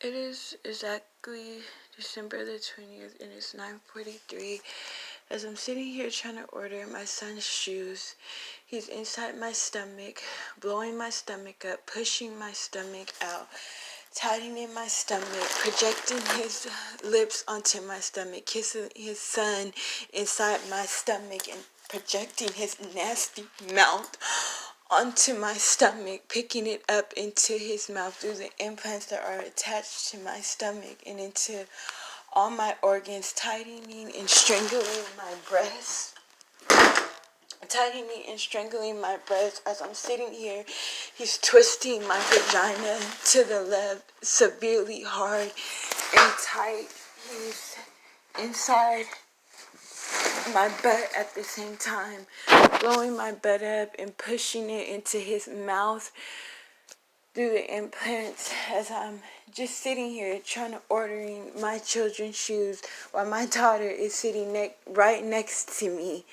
It is exactly December the 20th and it's 9:43. As I'm sitting here trying to order my son's shoes, he's inside my stomach, blowing my stomach up, pushing my stomach out, tightening my stomach, projecting his lips onto my stomach, kissing his son inside my stomach, and projecting his nasty mouth onto my stomach, picking it up into his mouth through the implants that are attached to my stomach and into all my organs, tightening and strangling my breasts. Tightening and strangling my breasts as I'm sitting here. He's twisting my vagina to the left, severely hard and tight. He's inside my butt at the same time, blowing my butt up and pushing it into his mouth through the implants as I'm just sitting here trying to ordering my children's shoes while my daughter is sitting right next to me.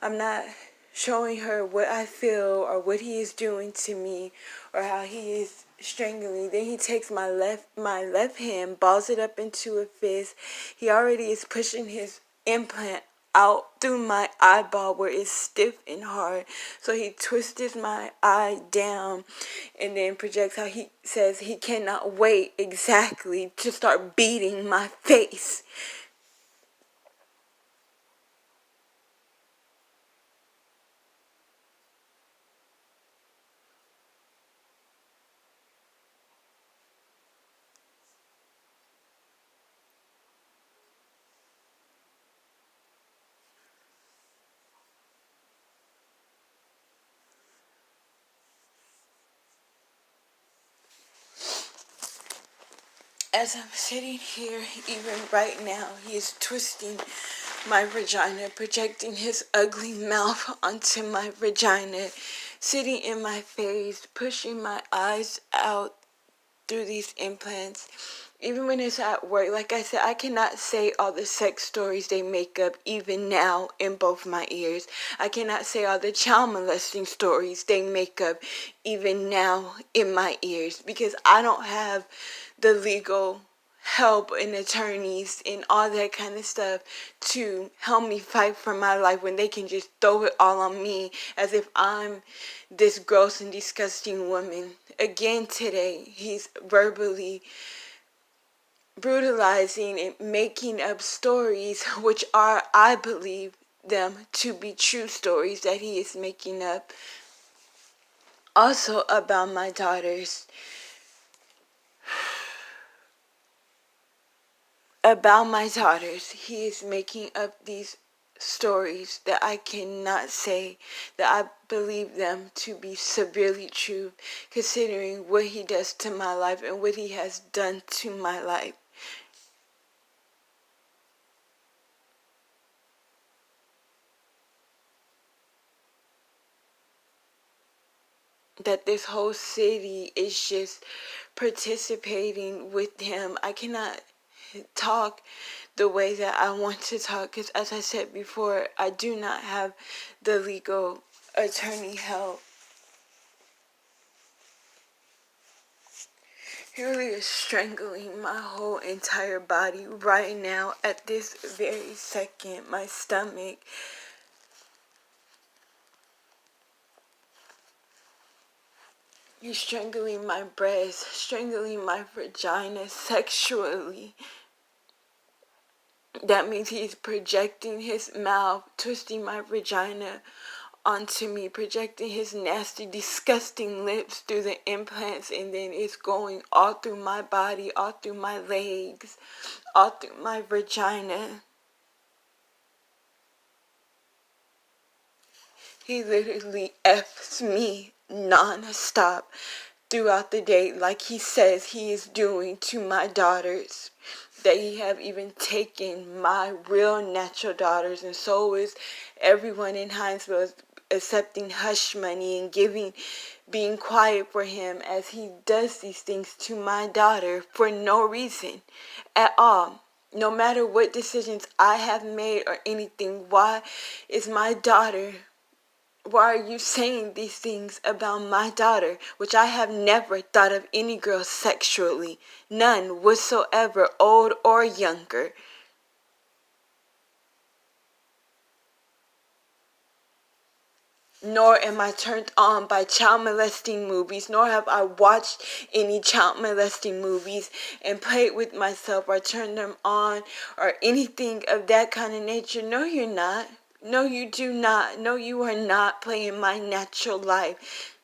I'm not showing her what I feel or what he is doing to me or how he is strangling. Then he takes my left hand, balls it up into a fist. He already is pushing his implant out through my eyeball where it's stiff and hard. So he twists my eye down and then projects how he says he cannot wait exactly to start beating my face. As I'm sitting here, even right now, he is twisting my vagina, projecting his ugly mouth onto my vagina, sitting in my face, pushing my eyes out through these implants. Even when it's at work, like I said, I cannot say all the sex stories they make up even now in both my ears. I cannot say all the child molesting stories they make up even now in my ears because I don't have the legal help and attorneys and all that kind of stuff to help me fight for my life when they can just throw it all on me as if I'm this gross and disgusting woman. Again today, he's verbally brutalizing and making up stories which are, I believe them to be true stories that he is making up. Also about my daughters. About my daughters, he is making up these stories that I cannot say that I believe them to be severely true, considering what he does to my life and what he has done to my life. That this whole city is just participating with him. I cannot talk the way that I want to talk because, as I said before, I do not have the legal attorney help. He really is strangling my whole entire body right now at this very second. My stomach. He's strangling my breast, strangling my vagina sexually. That means he's projecting his mouth, twisting my vagina onto me, projecting his nasty, disgusting lips through the implants, and then it's going all through my body, all through my legs, all through my vagina. He literally F's me non-stop throughout the day like he says he is doing to my daughters. That he have even taken my real natural daughters, and so is everyone in Hinesville accepting hush money and being quiet for him as he does these things to my daughter for no reason at all. No matter what decisions I have made or anything, why is my daughter Why are you saying these things about my daughter, which I have never thought of any girl sexually? None whatsoever, old or younger. Nor am I turned on by child molesting movies, nor have I watched any child molesting movies and played with myself or turned them on or anything of that kind of nature. No, you're not. No, you do not. No, you are not playing my natural life.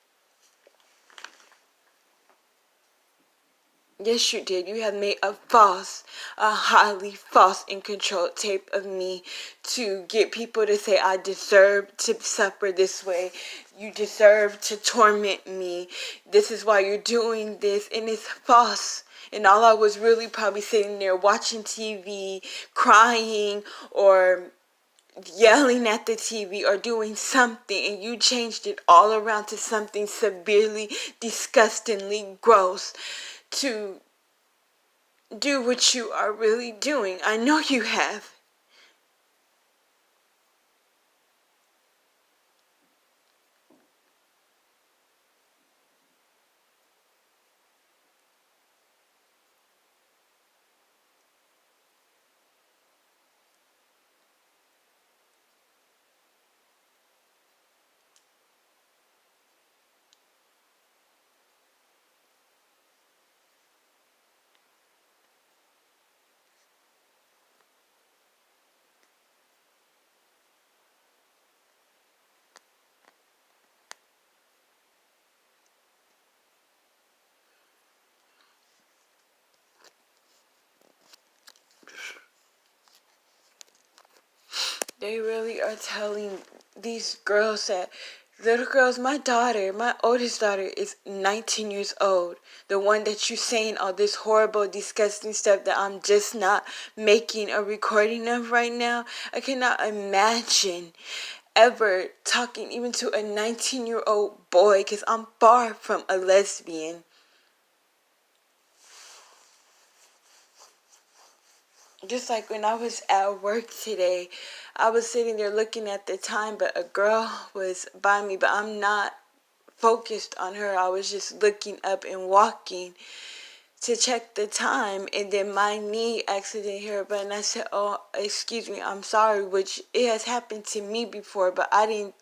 Yes, you did. You have made a highly false and controlled tape of me to get people to say I deserve to suffer this way. You deserve to torment me. This is why you're doing this, and it's false. And all I was really probably sitting there watching TV, crying, or yelling at the TV or doing something, and you changed it all around to something severely, disgustingly gross to do what you are really doing. I know you have. They really are telling these girls that, little girls, my daughter, my oldest daughter is 19 years old. The one that you're saying all this horrible, disgusting stuff that I'm just not making a recording of right now. I cannot imagine ever talking even to a 19-year-old boy, because I'm far from a lesbian. Just like when I was at work today, I was sitting there looking at the time, but a girl was by me, but I'm not focused on her. I was just looking up and walking to check the time, and then my knee accidentally hit her button. I said, "Oh, excuse me, I'm sorry," which it has happened to me before, but I didn't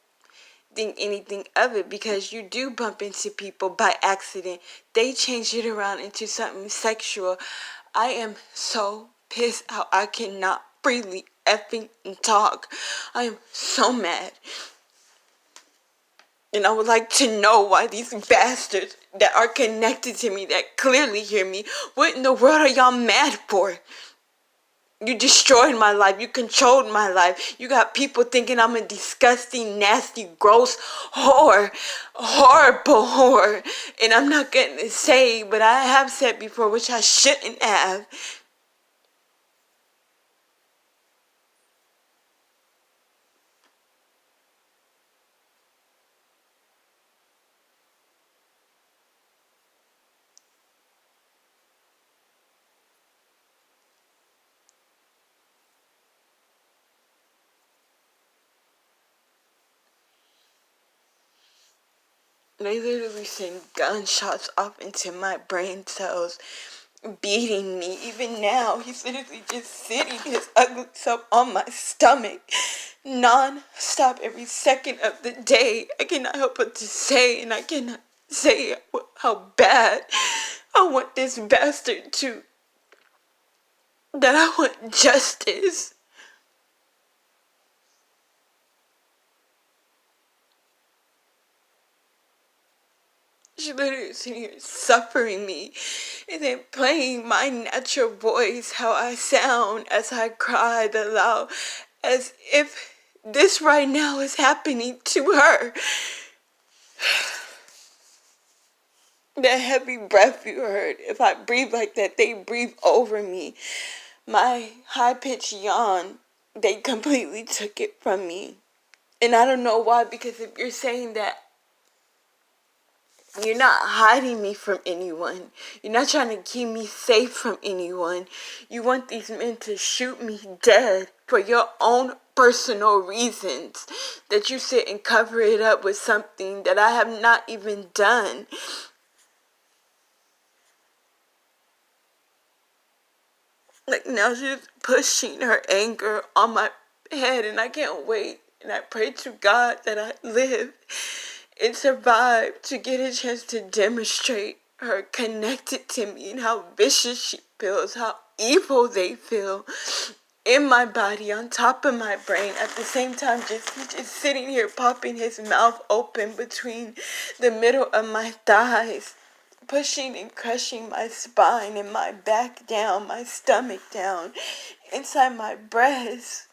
think anything of it, because you do bump into people by accident. They change it around into something sexual. I am so pissed how I cannot freely effing talk. I am so mad. And I would like to know why these bastards that are connected to me, that clearly hear me, what in the world are y'all mad for? You destroyed my life. You controlled my life. You got people thinking I'm a disgusting, nasty, gross whore. Horrible whore. And I'm not going to say, but I have said before, which I shouldn't have. They literally send gunshots off into my brain cells, beating me. Even now, he's literally just sitting his ugly self on my stomach, non-stop every second of the day. I cannot help but to say, and I cannot say how bad I want this bastard to, that I want justice. She literally is sitting here suffering me, and then playing my natural voice, how I sound as I cry the loud, as if this right now is happening to her. That heavy breath you heard, if I breathe like that, they breathe over me. My high-pitched yawn, they completely took it from me. And I don't know why, because if you're saying that, you're not hiding me from anyone. You're not trying to keep me safe from anyone. You want these men to shoot me dead for your own personal reasons, that you sit and cover it up with something that I have not even done. Like, now she's pushing her anger on my head, and I can't wait. And I pray to God that I live and survive to get a chance to demonstrate her connected to me and how vicious she feels, how evil they feel in my body, on top of my brain. At the same time, he's just sitting here popping his mouth open between the middle of my thighs, pushing and crushing my spine and my back down, my stomach down, inside my breast.